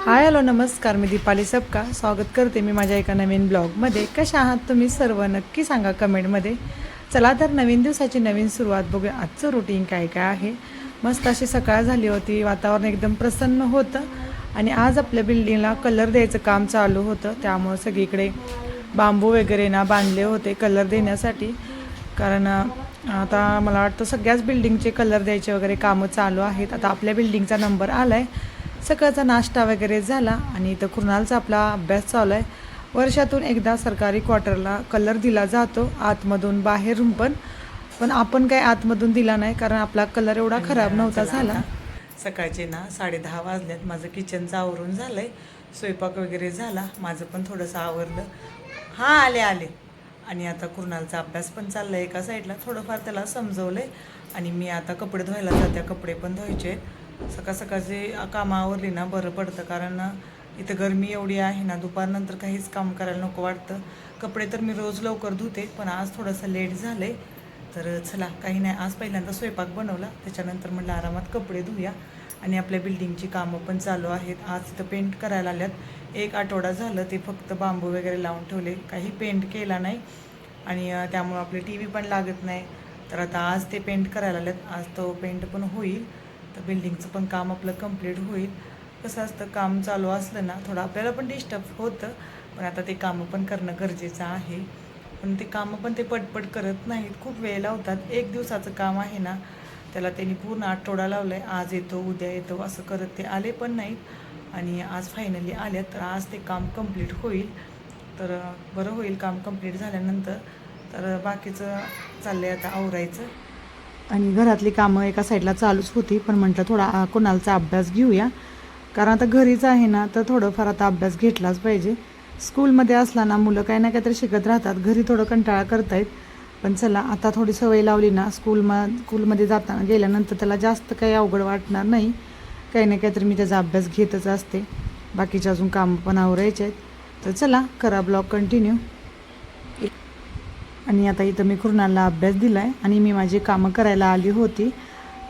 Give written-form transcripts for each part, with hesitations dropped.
Hi hello नमस्कार, मी दीपाली सबका स्वागत करते मी माझ्या एका नवीन ब्लॉगमध्ये. कशा आहात तुम्ही सर्व नक्की सांगा कमेंटमध्ये. चला तर नवीन दिवसाची नवीन सुरुवात बघूया. आजचं रुटीन काय काय आहे. मस्त अशी सकाळ झाली होती, वातावरण एकदम प्रसन्न होतं आणि आज आपल्या बिल्डिंगला कलर द्यायचं काम चालू होतं. त्यामुळं सगळीकडे बांबू वगैरे ना बांधले होते कलर देण्यासाठी. कारण आता मला वाटतं सगळ्याच बिल्डिंगचे कलर द्यायचे वगैरे कामं चालू आहेत. आता आपल्या बिल्डिंगचा नंबर आला आहे. सकाळचा नाश्ता वगैरे झाला आणि इथं कृणालचा आपला अभ्यास चालू आहे. वर्षातून एकदा सरकारी क्वार्टरला कलर दिला जातो, आतमधून बाहेरून पण आपण काय आतमधून दिला नाही, कारण आपला कलर एवढा खराब नव्हता झाला. सकाळचे ना 10:30 वाजल्यात. माझं किचनचं आवरून झालं आहे, स्वयंपाक वगैरे झाला, माझं पण थोडंसं आवरलं. हां आले. आणि आता कृणालचा अभ्यास पण चालला आहे एका साईडला, थोडंफार त्याला समजवलं आहे. आणि मी आता कपडे धुवायला जाते, कपडे पण धुवायचे आहेत. सकाळचे कामं आवरली ना बरं पडतं, कारण इथं गरमी एवढी आहे ना, दुपारनंतर काहीच काम करायला नको वाटतं. कपडे तर मी रोज लवकर धुते, पण आज थोडंसं लेट झालं आहे. तर चला काही नाही, आज पहिल्यांदा स्वयंपाक बनवला, त्याच्यानंतर म्हटलं आरामात कपडे धुया. आणि आपल्या बिल्डिंगची कामं पण चालू आहेत. आज इथं पेंट करायला आल्यात. 1 आठवडा झालं ते फक्त बांबू वगैरे लावून ठेवले, काही पेंट केला नाही. आणि त्यामुळं आपली टी व्ही पण लागत नाही. तर आता आज ते पेंट करायला आल्यात, आज तो पेंट पण होईल. तर बिल्डिंगचं पण काम आपलं कंप्लीट होईल. कसं असतं, काम चालू असलं ना थोडं आपल्याला पण डिस्टर्ब होतं, पण आता ते कामं पण करणं गरजेचं आहे. पण ते कामं पण ते पटपट करत नाहीत, खूप वेळ लावतात. 1 दिवसाचं काम आहे ना, त्याला त्यांनी पूर्ण आठवडा लावला आहे. आज येतो उद्या येतो असं करत ते आले पण नाहीत. आणि आज फायनली आल्यात, तर आज ते काम कंप्लीट होईल. तर बरं होईल काम कंप्लीट झाल्यानंतर. तर बाकीचं चाललं आहे आता आवरायचं. आणि घरातली कामं एका साईडला चालूच होती, पण म्हटलं थोडा कुणालचा अभ्यास घेऊया, कारण आता घरीच आहे ना, तर थोडंफार आता अभ्यास घेतलाच पाहिजे. स्कूलमध्ये असला ना मुलं काही ना काहीतरी शिकत राहतात, घरी थोडं कंटाळा करतायत. पण चला आता थोडी सवय लावली ना, स्कूलमध्ये जाताना गेल्यानंतर त्याला जास्त काही अवघड वाटणार नाही. काही ना काहीतरी मी त्याचा अभ्यास घेतच असते. बाकीचे अजून कामं पण आवरायचे आहेत. तर चला करा ब्लॉग कंटिन्यू. आणि आता इथं मी कृणालला अभ्यास दिला आहे आणि मी माझी कामं करायला आली होती.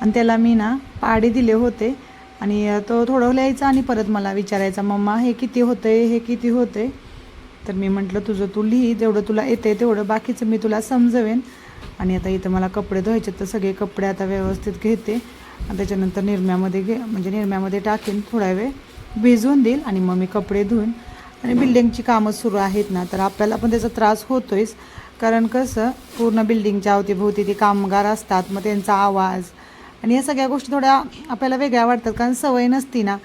आणि त्याला मी ना पाढे दिले होते आणि तो थोडं लिहायचा आणि परत मला विचारायचा, मम्मा हे किती होतं आहे, हे किती होतं आहे. तर मी म्हटलं तुझं तू लिही, जेवढं तुला येते तेवढं, बाकीचं मी तुला समजवेन. आणि आता इथं मला कपडे धुवायचे, तर सगळे कपडे आता व्यवस्थित घेते आणि त्याच्यानंतर निरम्यामध्ये टाकेन, थोडा वेळ भिजवून देईल आणि मग मी कपडे धुवून. आणि बिल्डिंगची कामं सुरू आहेत ना, तर आपल्याला पण त्याचा त्रास होतोयच, कारण कसं पूर्ण बिल्डिंगच्या अवतीभोवती ते कामगार असतात, मग त्यांचा आवाज आणि या सगळ्या गोष्टी थोड्या आपल्याला वेगळ्या वाटतात, कारण सवय नसती ना.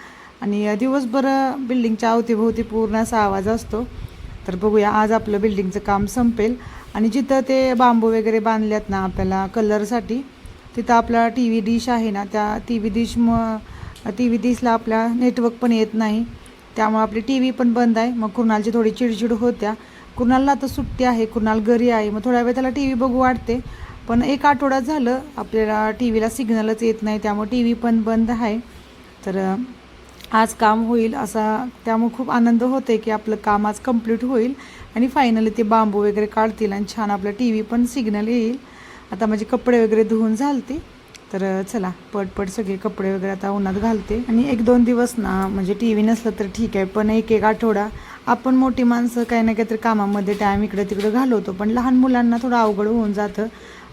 आणि दिवसभर बिल्डिंगच्या अवतीभोवती पूर्ण असा आवाज असतो. तर बघूया, आज आपलं बिल्डिंगचं काम संपेल आणि जिथं ते बांबू वगैरे बांधल्यात ना आपल्याला कलरसाठी, तिथं आपला टी व्ही डिश आहे ना, त्या टी व्ही डिशला आपल्या नेटवर्क पण येत नाही, त्यामुळे आपली टी व्ही पण बंद आहे. मग कुणालची थोडी चिडचिड होत्या. कुणालला आता सुट्टी आहे, कुणाल घरी आहे, मग थोड्या वेळ त्याला टी व्ही बघू वाटते. पण 1 आठवडा झालं आपल्याला टी व्हीला सिग्नलच येत नाही, त्यामुळे टी व्ही पण बंद आहे. तर आज काम होईल असा, त्यामुळे खूप आनंद होते की आपलं काम आज कंप्लीट होईल आणि फायनली ते बांबू वगैरे काढतील आणि छान आपलं टी व्ही पण सिग्नल येईल. आता माझे कपडे वगैरे धुवून झालते, तर चला पटपट सगळे कपडे वगैरे आता उन्हात घालते. आणि 1-2 दिवस ना म्हणजे टी व्ही नसलं तर ठीक आहे, पण 1 आठवडा आपण मोठी माणसं काही ना काहीतरी कामामध्ये टाईम इकडे तिकडे घालवतो, पण लहान मुलांना थोडं अवघड होऊन जातं.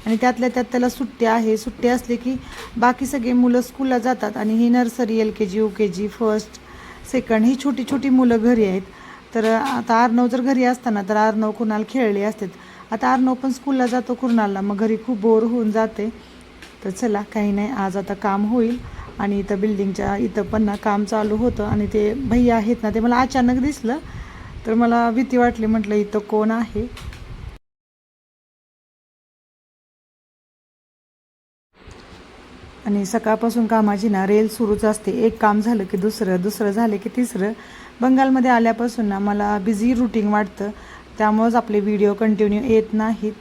आणि त्यातल्या त्यात त्याला सुट्टी असली की बाकी सगळे मुलं स्कूलला जातात आणि ही nursery, LKG UKG first second ही छोटी छोटी मुलं घरी आहेत. तर आता अर्णव जर घरी असताना तर अर्णव कुणाल खेळले असतात. आता अर्णव पण स्कूलला जातो कुणालला, मग घरी खूप बोर होऊन जाते. तर चला काही नाही, आज आता काम होईल. आणि इथं बिल्डिंगच्या इथं पण ना काम चालू होतं आणि ते भैया आहेत ना, ते मला अचानक दिसलं, तर मला भीती वाटली, म्हटलं इथं कोण आहे. आणि सकाळपासून कामाची ना रेल सुरूच असते, एक काम झालं की दुसरं झालं की तिसरं. बंगालमध्ये आल्यापासून ना मला बिझी रुटीन वाटतं, त्यामुळंच आपले व्हिडिओ कंटिन्यू येत नाहीत,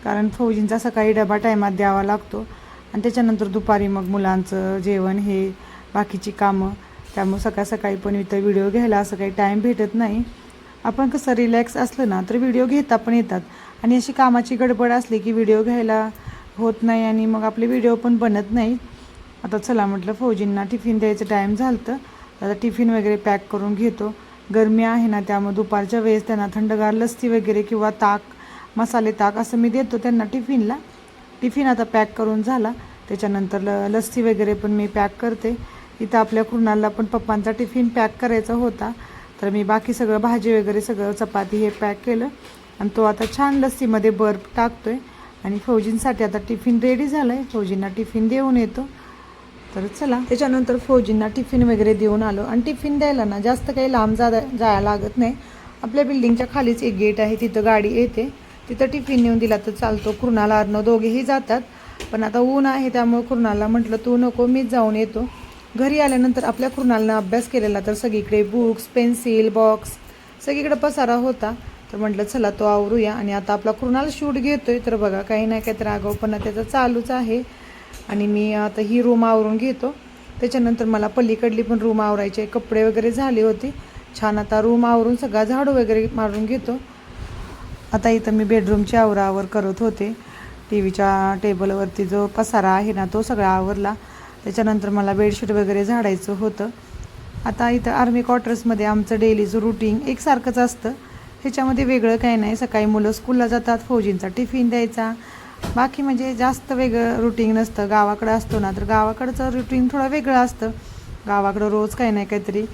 कारण फौजींचा सकाळी डबा टायमात द्यावा लागतो आणि त्याच्यानंतर दुपारी मग मुलांचं जेवण हे बाकीची कामं, त्यामुळे सकाळी पण इथं व्हिडिओ घ्यायला असं काही टाईम भेटत नाही. आपण कसं रिलॅक्स असलं ना तर व्हिडिओ घेता पण येतात, आणि अशी कामाची गडबड असली की व्हिडिओ घ्यायला होत नाही आणि मग आपले व्हिडिओ पण बनत नाही. आता चला म्हटलं फौजींना टिफिन द्यायचं टाईम झालं, आता टिफिन वगैरे पॅक करून घेतो. गरमी आहे ना, त्यामुळे दुपारच्या वेळेस त्यांना थंडगार लस्सी वगैरे किंवा ताक, मसाले ताक असं मी देतो त्यांना टिफिनला. टिफिन आता पॅक करून झाला. त्याच्यानंतर लस्सी वगैरे पण मी पॅक करते. इथं आपल्या कुणालला पण पप्पांचा टिफिन पॅक करायचा होता, तर मी बाकी सगळं भाजी वगैरे सगळं चपाती हे पॅक केलं आणि तो आता छान लस्सीमध्ये बर्फ टाकतोय. आणि फौजींसाठी आता टिफिन रेडी झालं आहे. फौजींना टिफिन देऊन येतो. तर चला, त्याच्यानंतर फौजींना टिफिन वगैरे देऊन आलो. आणि टिफिन द्यायला ना जास्त काही लांब जायला लागत नाही. आपल्या बिल्डिंगच्या खालीच एक गेट आहे, तिथं गाडी येते, तिथं टिफिन नेऊन दिला तर चालतो. कुणाला अर्णव दोघेही जातात, पण आता ऊन आहे त्यामुळे कुणाला म्हटलं तू नको, मीच जाऊन येतो. घरी आल्यानंतर आपल्या कुणालनं अभ्यास केलेला तर सगळीकडे बुक्स, पेन्सिल बॉक्स सगळीकडे पसारा होता. तर म्हटलं चला तो आवरूया. आणि आता आपला कुणाल शूट घेतोय, तर बघा काही ना काहीतरी आगाऊपणा त्याचा चालूच आहे. आणि मी आता ही रूम आवरून घेतो. त्याच्यानंतर मला पलीकडली पण रूम आवरायची आहे. कपडे वगैरे झाले होते छान. आता रूम आवरून सगळा झाडू वगैरे मारून घेतो. आता इथं मी बेडरूमची आवरावर करत होते. टी व्हीच्या टेबलवरती जो पसारा आहे ना तो सगळा आवरला. त्याच्यानंतर मला बेडशीट वगैरे झाडायचं होतं. आता इथं आर्मी क्वार्टर्समध्ये आमचं डेलीचं रुटीन एकसारखंच असतं. ह्याच्यामध्ये वेगळं काही नाही. सकाळी मुलं स्कूलला जातात, फौजींचा टिफिन द्यायचा, बाकी म्हणजे जास्त वेगळं रुटीन नसतं. गावाकडं असतो ना, तर गावाकडचं रुटीन थोडं वेगळं असतं. गावाकडं रोज काही नाही काहीतरी,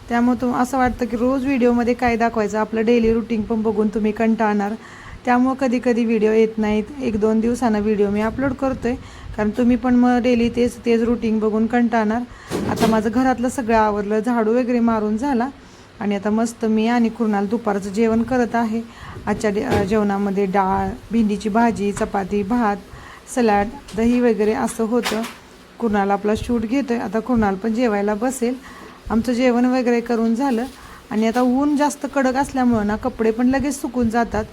त्यामुळे असं वाटतं की रोज व्हिडिओमध्ये काय दाखवायचं. आपलं डेली रुटीन पण बघून तुम्ही कंटाळणार. त्यामुळं कधी कधी व्हिडिओ येत नाहीत. 1-2 दिवसानं व्हिडिओ मी अपलोड करतो आहे, कारण तुम्ही पण मग डेली तेच रुटीन बघून कंटाळणार. आता माझं घरातलं सगळं आवरलं, झाडू वगैरे मारून झाला. आणि आता मस्त मी आणि कुणाल दुपारचं जेवण करत आहे. आजच्या जेवणामध्ये डाळ, भेंडीची भाजी, चपाती, भात, सलाड, दही वगैरे असं होतं. कुणाल आपला शूट घेतो आहे. आता कुणाल पण जेवायला बसेल. आमचं जेवण वगैरे करून झालं. आणि आता ऊन जास्त कडक असल्यामुळं ना कपडे पण लगेच सुकून जातात.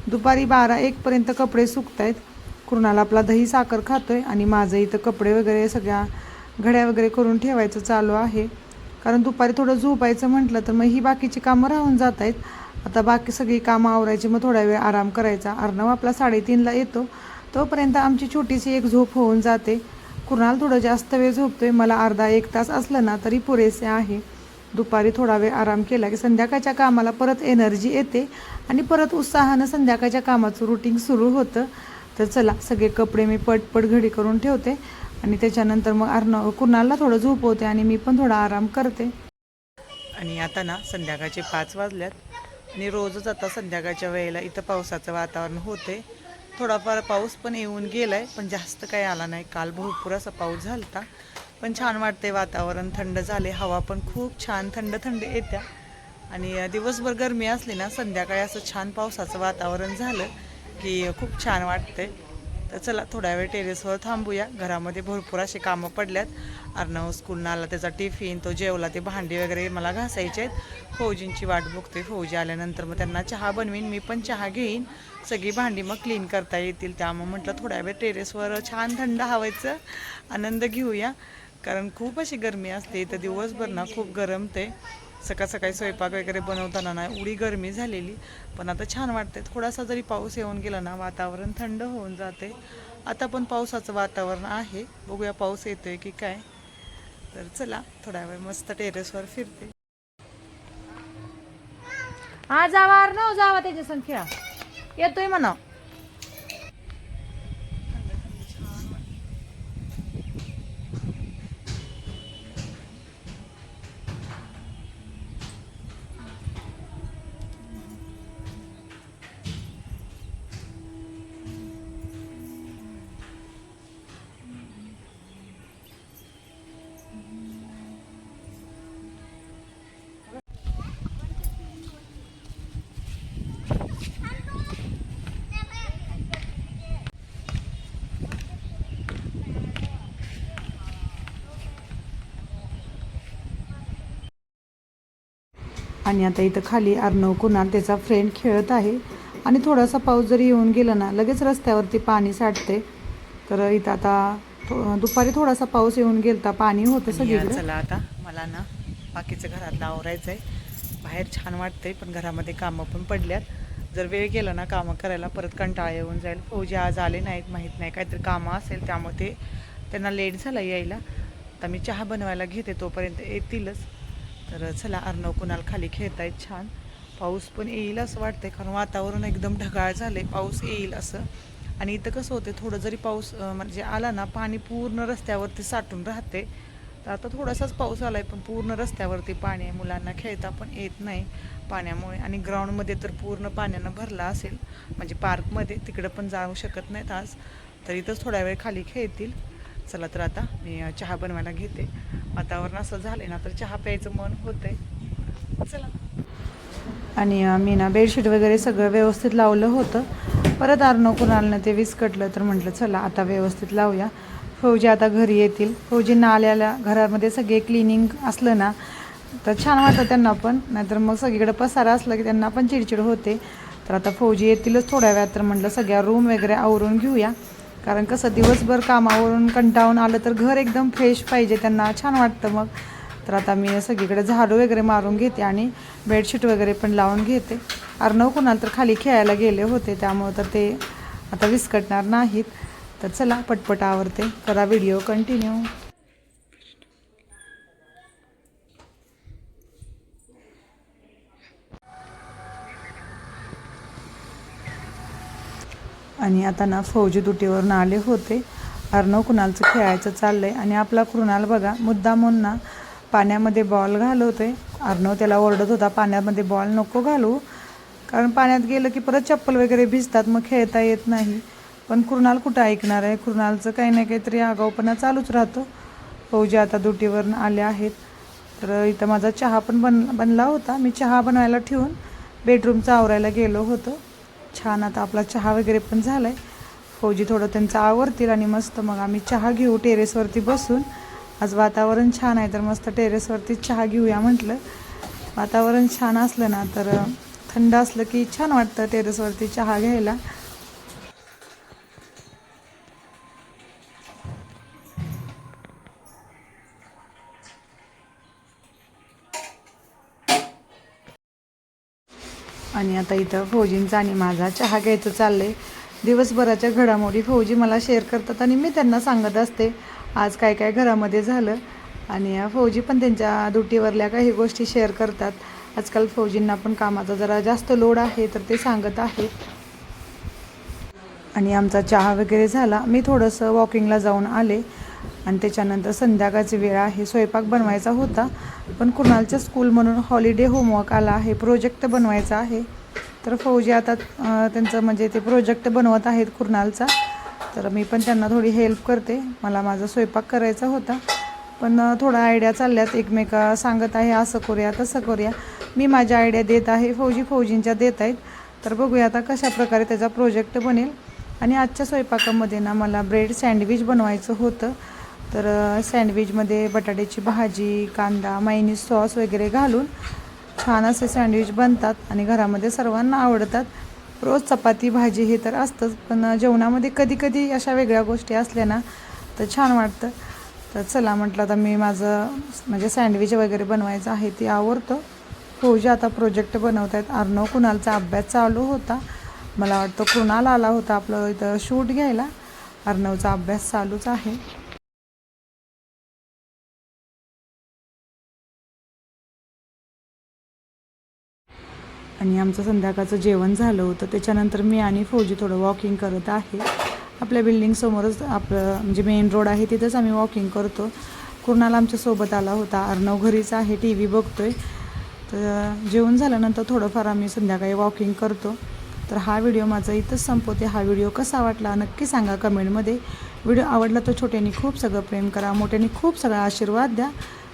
दुपारी 12-1 पर्यंत कपडे सुकत आहेत. कुणाल आपला दही साखर खातो आहे आणि माझं इथं कपडे वगैरे सगळ्या घड्या वगैरे करून ठेवायचं चालू आहे. कारण दुपारी थोडं झोपायचं म्हटलं तर मग ही बाकीची कामं राहून जात आहेत. आता बाकी सगळी कामं आवरायची, मग थोडा वेळ आराम करायचा. अर्णव आपला 3:30ला येतो, तोपर्यंत आमची छोटीशी एक झोप होऊन जाते. कुणाल थोडं जास्त वेळ झोपतोय. मला अर्धा-1 तास असलं ना तरी पुरेसे आहे. दुपारी थोडा वेळ आराम केला की संध्याकाळच्या कामाला परत एनर्जी येते आणि परत उत्साहानं संध्याकाळच्या कामाचं रुटीन सुरू होतं. तर चला, सगळे कपडे मी पटपट घडी करून ठेवते आणि त्याच्यानंतर मग कुणालला थोडं झोपवते आणि मी पण थोडा आराम करते. आणि आता ना संध्याकाळचे 5 वाजल्यात आणि रोजच आता संध्याकाळच्या वेळेला इथं पावसाचं वातावरण होते. थोडाफार पाऊस पण येऊन गेला आहे, पण जास्त काही आला नाही. काल भरपूर असा पाऊस झाला होता, पण छान वाटते. वातावरण थंड झाले, हवा पण खूप छान थंड थंड येत्या. आणि दिवसभर गरमी असली ना, संध्याकाळी असं छान पावसाचं वातावरण झालं की खूप छान वाटते. तर चला, थोड्या वेळ टेरेसवर थांबूया. घरामध्ये भरपूर असे कामं पडल्यात. अर्णव स्कूलनं आला, त्याचा टिफिन तो जेवला, ते भांडी वगैरे मला घासायचे आहेत. फौजींची वाट बघते. फौजी आल्यानंतर मग त्यांना चहा बनवीन, मी पण चहा घेईन. सगळी भांडी मग क्लीन करता येतील. त्यामुळे म्हटलं थोड्या वेळ टेरेसवर छान थंड हवेचं आनंद घेऊया, कारण खूप अशी गरमी असते. तर दिवसभर ना खूप गरमते. सकाळी स्वयंपाक वगैरे बनवताना ना एवढी गरमी झालेली, पण आता छान वाटते. थोडासा जरी पाऊस येऊन गेला ना, वातावरण थंड होऊन जाते. आता पण पावसाचं वातावरण आहे, बघूया पाऊस येतोय की काय. तर चला, थोडा वेळ मस्त टेरेसवर फिरते. हा जावा अर्णव, जावा त्याच्या संग खेळा, येतोय म्हणा. आणि आता इथं खाली अर्णव, कुणाल, त्याचा फ्रेंड खेळत आहे. आणि थोडासा पाऊस जरी येऊन गेला ना, लगेच रस्त्यावरती पाणी साठते. तर इथं आता दुपारी थोडासा पाऊस येऊन गेलता, पाणी होतं सगळीकडे. चला, आता मला ना बाकीचं घरातलं आवरायचं आहे. बाहेर छान वाटतंय, पण घरामध्ये कामं पण पडल्यात. जर वेळ गेला ना कामं करायला, परत कंटाळा येऊन जाईल. फौजी आज आले नाहीत, माहीत नाही काहीतरी कामं असेल, त्यामुळे त्यांना लेट झाला यायला. आता मी चहा बनवायला घेते, तोपर्यंत येतीलच. तर चला अर्णव कुणाल खाली खेळतायत छान. पाऊस पण येईल असं वाटतंय कारण वातावरण एकदम ढगाळ झालंय, पाऊस येईल असं. आणि इथं कसं होते थोडं जरी पाऊस म्हणजे आला ना पाणी पूर्ण रस्त्यावरती साठून राहते. तर आता थोडासाच पाऊस आलाय पण पूर्ण रस्त्यावरती पाणी आहे, मुलांना खेळता पण येत नाही पाण्यामुळे. आणि ग्राउंडमध्ये तर पूर्ण पाण्यानं भरला असेल, म्हणजे पार्कमध्ये तिकडं पण जाऊ शकत नाहीत आज. तर इथंच थोड्या वेळ खाली खेळतील. चला तर आता मी चहा बनवायला घेते. वातावरण असं झालं ना तर चहा प्यायचं मन होतंय. चला. आणि मी ना बेडशीट वगैरे सगळं व्यवस्थित लावलं होतं. परत अर्णव कुणालनं ते विस्कटलं तर म्हटलं चला आता व्यवस्थित लावूया. फौजी आता घरी येतील. फौजींना आल्याला घरामध्ये सगळे क्लिनिंग असलं ना तर छान वाटतं त्यांना पण, नाहीतर मग सगळीकडे पसारा असलं की त्यांना पण चिडचिड होते. तर आता फौजी येतीलच थोड्या वेळात, तर म्हटलं सगळ्या रूम वगैरे आवरून घेऊया. कारण कसं दिवसभर कामावरून कंटाळून आलं तर घर एकदम फ्रेश पाहिजे, त्यांना छान वाटतं मग. तर आता मी सगळीकडे झाडू वगैरे मारून घेते आणि बेडशीट वगैरे पण लावून घेते. अर्णव कुणाल तर खाली खेळायला गेले होते त्यामुळं तर ते आता विस्कटणार नाहीत. तर चला पटपट आवरते, करा व्हिडिओ कंटिन्यू. आणि आता ना फौजी दुटीवरून आले होते. अर्णव कुणालचं खेळायचं चाललंय आणि आपला कुणाल बघा मुद्दामून ना पाण्यामध्ये बॉल घालवतोय. अर्णव त्याला ओरडत होता पाण्यामध्ये बॉल नको घालू, कारण पाण्यात गेलं की परत चप्पल वगैरे भिजतात, मग खेळता येत नाही. पण कुणाल कुठं ऐकणार आहे, कुणालचं काही ना काहीतरी आगाऊपणा चालूच राहतो. फौजी आता दुटीवरून आले आहेत. तर इथं माझा चहा पण बनला होता. मी चहा बनवायला ठेवून बेडरूमचं आवरायला गेलो होतो. छान आता आपला चहा वगैरे पण झाला आहे. फौजी थोडं त्यांचं आवरतील आणि मस्त मग आम्ही चहा घेऊ टेरेसवरती बसून. आज वातावरण छान आहे तर मस्त टेरेसवरती चहा घेऊया म्हटलं. वातावरण छान असलं ना तर थंड असलं की छान वाटतं टेरेसवरती चहा घ्यायला. आणि आता इथं फौजींचा आणि माझा चहा घ्यायचं चाललं आहे. दिवसभराच्या घडामोडी फौजी मला शेअर करतात आणि मी त्यांना सांगत असते आज काय काय घरामध्ये झालं. आणि फौजी पण त्यांच्या ड्युटीवरल्या काही गोष्टी शेअर करतात. आजकाल फौजींना पण कामाचा जरा जास्त लोड आहे तर ते सांगत आहेत. आणि आमचा चहा वगैरे झाला. मी थोडंसं वॉकिंगला जाऊन आले आणि त्याच्यानंतर संध्याकाळची वेळ आहे, स्वयंपाक बनवायचा होता. पण कुणालच्या स्कूल म्हणून हॉलिडे होमवर्क आला आहे, प्रोजेक्ट बनवायचा आहे. तर फौजी आता त्यांचं म्हणजे ते प्रोजेक्ट बनवत आहेत कुणालचा. तर मी पण त्यांना थोडी हेल्प करते. मला माझा स्वयंपाक करायचा होता पण थोडा आयडिया चालल्यात, एकमेका सांगत आहे असं करूया तसं करूया. मी माझ्या आयडिया देत आहे, फौजी फौजींच्या देत आहेत. तर बघूया आता कशा प्रकारे त्याचा प्रोजेक्ट बनेल. आणि आजच्या स्वयंपाकामध्ये ना मला ब्रेड सँडविच बनवायचं होतं. तर सँडविचमध्ये बटाट्याची भाजी, कांदा, मायोनीज सॉस वगैरे घालून छान असे सँडविच बनतात आणि घरामध्ये सर्वांना आवडतात. रोज चपाती भाजी हे तर असतंच, पण जेवणामध्ये कधी कधी अशा वेगळ्या गोष्टी असल्या ना तर छान वाटतं. तर चला म्हटलं आता मी माझं म्हणजे सँडविच वगैरे बनवायचं आहे ते आवडतं. फौजी आता प्रोजेक्ट बनवत आहेत. अर्णव कुणालचा अभ्यास चालू होता. मला वाटतं कुणाल आला होता आपलं इथं शूट घ्यायला. अर्णवचा अभ्यास चालूच आहे. आणि आमचं संध्याकाळचं जेवण झालं होतं. त्याच्यानंतर मी आणि फौजी थोडं वॉकिंग करत आहे. आपल्या बिल्डिंगसमोरच आपलं म्हणजे मेन रोड आहे, तिथंच आम्ही वॉकिंग करतो. कुणाल आमच्यासोबत आला होता. अर्णव घरीच आहे, टी व्ही बघतोय. तर जेवण झाल्यानंतर थोडंफार आम्ही संध्याकाळी वॉकिंग करतो. तर हा व्हिडिओ माझा इथंच संपवते. हा व्हिडिओ कसा वाटला नक्की सांगा कमेंटमध्ये. व्हिडिओ आवडला तर छोट्याने खूप सगळं प्रेम करा, मोठ्याने खूप सगळा आशीर्वाद द्या.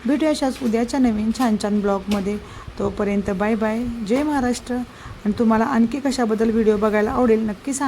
भेटूया अशाच उद्याच्या नवीन छान छान ब्लॉगमध्ये. तोपर्यंत बाय बाय, जय महाराष्ट्र. आणि तुम्हाला आणखी कशाबद्दल व्हिडिओ बघायला आवडेल नक्की सांगा.